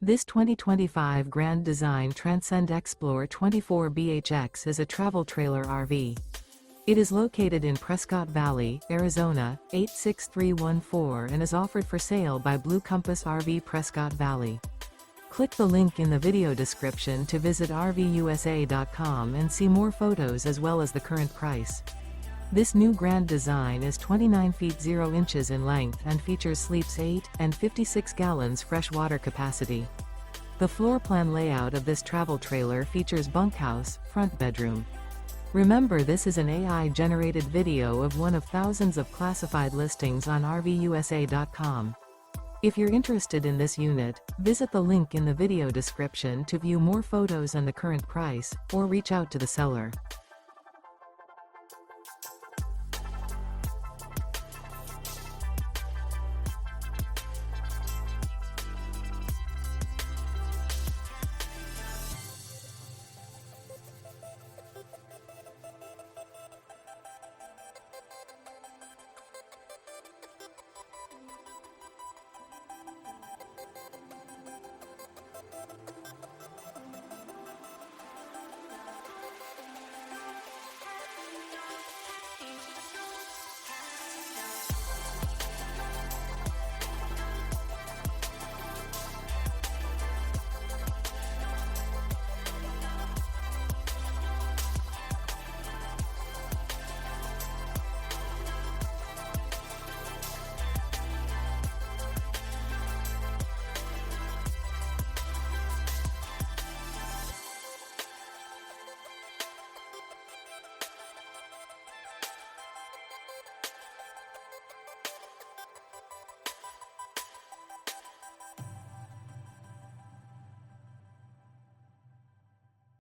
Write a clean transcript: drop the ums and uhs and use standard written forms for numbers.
This 2025 Grand Design Transcend Xplor 24BHX is a travel trailer RV. It is located in Prescott Valley, Arizona, 86314 and is offered for sale by Blue Compass RV Prescott Valley. Click the link in the video description to visit RVUSA.com and see more photos as well as the current price. This new Grand Design is 29 feet 0 inches in length and features sleeps 8 and 56 gallons fresh water capacity. The floor plan layout of this travel trailer features bunkhouse, front bedroom. Remember, this is an AI-generated video of one of thousands of classified listings on RVUSA.com. If you're interested in this unit, visit the link in the video description to view more photos and the current price, or reach out to the seller.